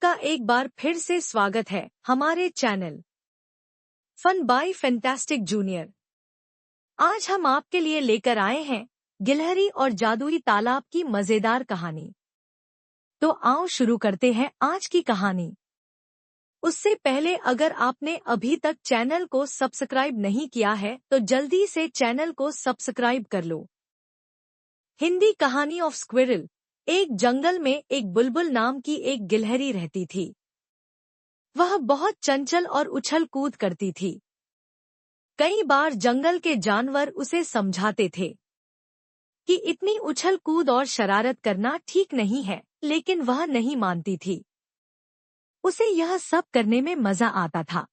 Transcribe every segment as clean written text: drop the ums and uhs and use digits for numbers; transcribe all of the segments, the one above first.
सबका एक बार फिर से स्वागत है हमारे channel fun by fantastic junior. आज हम आपके लिए लेकर आए हैं गिलहरी और जादुई तालाब की मजेदार कहानी। तो आओ शुरू करते हैं आज की कहानी। उससे पहले अगर आपने अभी तक चैनल को सब्सक्राइब नहीं किया है तो जल्दी से चैनल को सब्सक्राइब कर लो। हिंदी कहानी ऑफ स्क्विरल। एक जंगल में एक बुलबुल नाम की एक गिलहरी रहती थी। वह बहुत चंचल और उछल कूद करती थी। कई बार जंगल के जानवर उसे समझाते थे कि इतनी उछल कूद और शरारत करना ठीक नहीं है, लेकिन वह नहीं मानती थी। उसे यह सब करने में मजा आता था।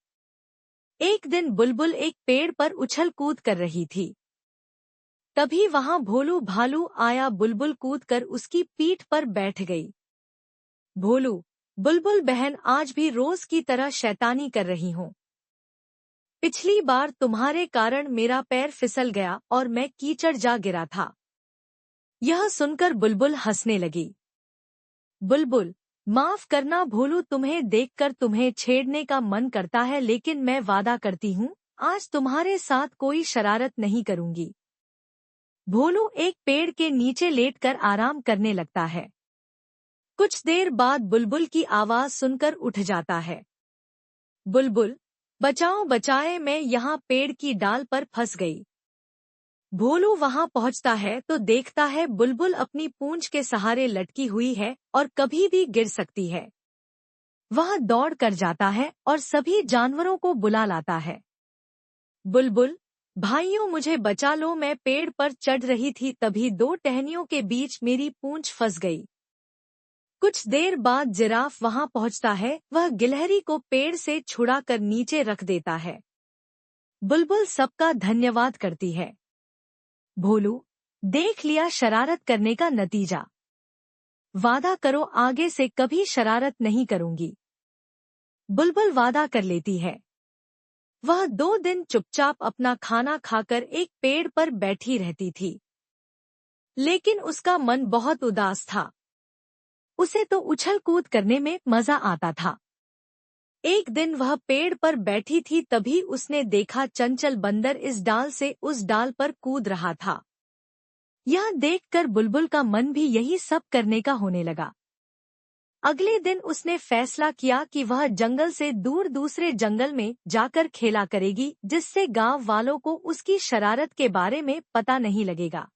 एक दिन बुलबुल एक पेड़ पर उछल कूद कर रही थी। तभी वहां भोलू भालू आया। बुलबुल कूदकर उसकी पीठ पर बैठ गई। भोलू, बुलबुल बहन, आज भी रोज की तरह शैतानी कर रही हूँ। पिछली बार तुम्हारे कारण मेरा पैर फिसल गया और मैं कीचड़ जा गिरा था। यह सुनकर बुलबुल हंसने लगी। बुलबुल, माफ करना भोलू, तुम्हें देखकर तुम्हें छेड़ने का मन करता है, लेकिन मैं वादा करती हूँ आज तुम्हारे साथ कोई शरारत नहीं करूंगी। भोलू एक पेड़ के नीचे लेटकर आराम करने लगता है। कुछ देर बाद बुलबुल की आवाज सुनकर उठ जाता है। बुलबुल, बचाओ बचाए, मैं यहाँ पेड़ की डाल पर फंस गई। भोलू वहां पहुंचता है तो देखता है बुलबुल अपनी पूंछ के सहारे लटकी हुई है और कभी भी गिर सकती है। वह दौड़ कर जाता है और सभी जानवरों को बुला लाता है। बुलबुल, भाइयों मुझे बचा लो, मैं पेड़ पर चढ़ रही थी, तभी दो टहनियों के बीच मेरी पूंछ फंस गई। कुछ देर बाद जिराफ वहां पहुंचता है। वह गिलहरी को पेड़ से छुड़ाकर नीचे रख देता है। बुलबुल सबका धन्यवाद करती है। भोलू, देख लिया शरारत करने का नतीजा। वादा करो आगे से कभी शरारत नहीं करूंगी। बुलबुल वादा कर लेती है। वह 2 दिन चुपचाप अपना खाना खाकर एक पेड़ पर बैठी रहती थी। लेकिन उसका मन बहुत उदास था। उसे तो उछल कूद करने में मजा आता था। एक दिन वह पेड़ पर बैठी थी, तभी उसने देखा चंचल बंदर इस डाल से उस डाल पर कूद रहा था। यह देखकर बुलबुल का मन भी यही सब करने का होने लगा। अगले दिन उसने फैसला किया कि वह जंगल से दूर दूसरे जंगल में जाकर खेला करेगी, जिससे गांव वालों को उसकी शरारत के बारे में पता नहीं लगेगा।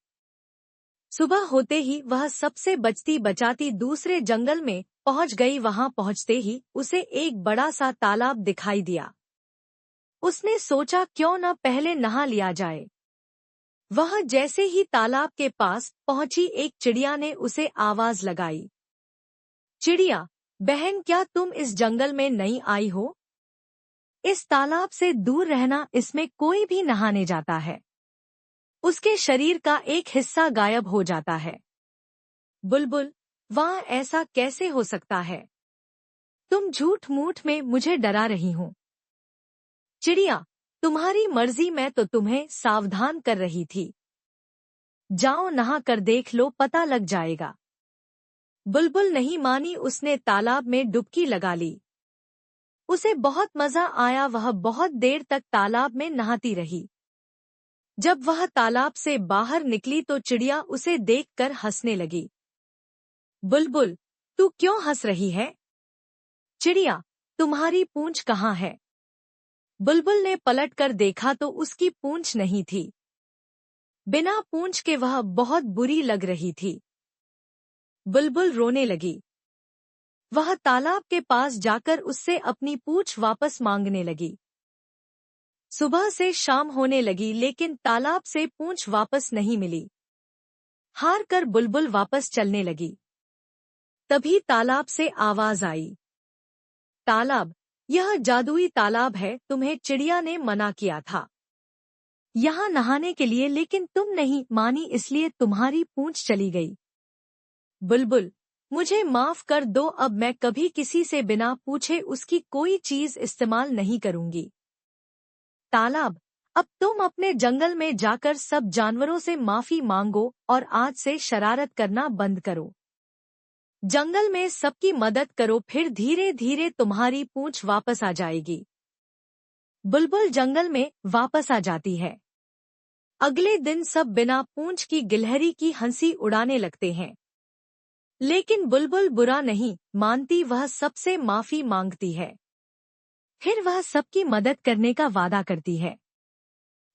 सुबह होते ही वह सबसे बचती बचाती दूसरे जंगल में पहुंच गई। वहां पहुंचते ही उसे एक बड़ा सा तालाब दिखाई दिया। उसने सोचा क्यों न पहले नहा लिया जाए। वह जैसे ही तालाब के पास पहुंची, एक चिड़िया ने उसे आवाज लगाई। चिड़िया बहन, क्या तुम इस जंगल में नई आई हो? इस तालाब से दूर रहना, इसमें कोई भी नहाने जाता है उसके शरीर का एक हिस्सा गायब हो जाता है। बुलबुल, वाह, ऐसा कैसे हो सकता है? तुम झूठ मूठ में मुझे डरा रही हो। चिड़िया, तुम्हारी मर्जी, मैं तो तुम्हें सावधान कर रही थी। जाओ नहा कर देख लो, पता लग जाएगा। बुलबुल नहीं मानी। उसने तालाब में डुबकी लगा ली। उसे बहुत मजा आया। वह बहुत देर तक तालाब में नहाती रही। जब वह तालाब से बाहर निकली तो चिड़िया उसे देखकर हंसने लगी। बुलबुल, तू क्यों हंस रही है? चिड़िया, तुम्हारी पूंछ कहाँ है? बुलबुल ने पलटकर देखा तो उसकी पूंछ नहीं थी। बिना पूंछ के वह बहुत बुरी लग रही थी। बुलबुल रोने लगी। वह तालाब के पास जाकर उससे अपनी पूंछ वापस मांगने लगी। सुबह से शाम होने लगी, लेकिन तालाब से पूंछ वापस नहीं मिली। हार कर बुलबुल वापस चलने लगी। तभी तालाब से आवाज आई। तालाब, यह जादुई तालाब है, तुम्हें चिड़िया ने मना किया था यहाँ नहाने के लिए, लेकिन तुम नहीं मानी, इसलिए तुम्हारी पूंछ चली गई। बुलबुल, मुझे माफ कर दो, अब मैं कभी किसी से बिना पूछे उसकी कोई चीज इस्तेमाल नहीं करूंगी। तालाब, अब तुम अपने जंगल में जाकर सब जानवरों से माफी मांगो और आज से शरारत करना बंद करो। जंगल में सबकी मदद करो, फिर धीरे धीरे तुम्हारी पूंछ वापस आ जाएगी। बुलबुल जंगल में वापस आ जाती है। अगले दिन सब बिना पूंछ की गिलहरी की हंसी उड़ाने लगते हैं। लेकिन बुलबुल बुरा नहीं मानती, वह सबसे माफी मांगती है। फिर वह सबकी मदद करने का वादा करती है।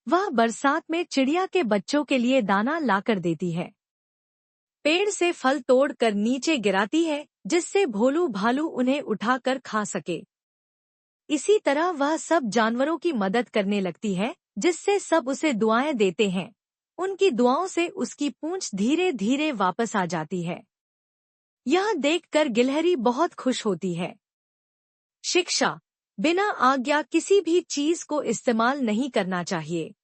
वह बरसात में चिड़िया के बच्चों के लिए दाना लाकर देती है। पेड़ से फल तोड़कर नीचे गिराती है, जिससे भोलू भालू उन्हें उठाकर खा सके। इसी तरह वह सब जानवरों की मदद करने लगती है, जिससे सब उसे दुआएं देते हैं। उनकी दुआओं से उसकी पूंछ धीरे धीरे वापस आ जाती है। यह देखकर गिलहरी बहुत खुश होती है। शिक्षा: बिना आज्ञा किसी भी चीज को इस्तेमाल नहीं करना चाहिए।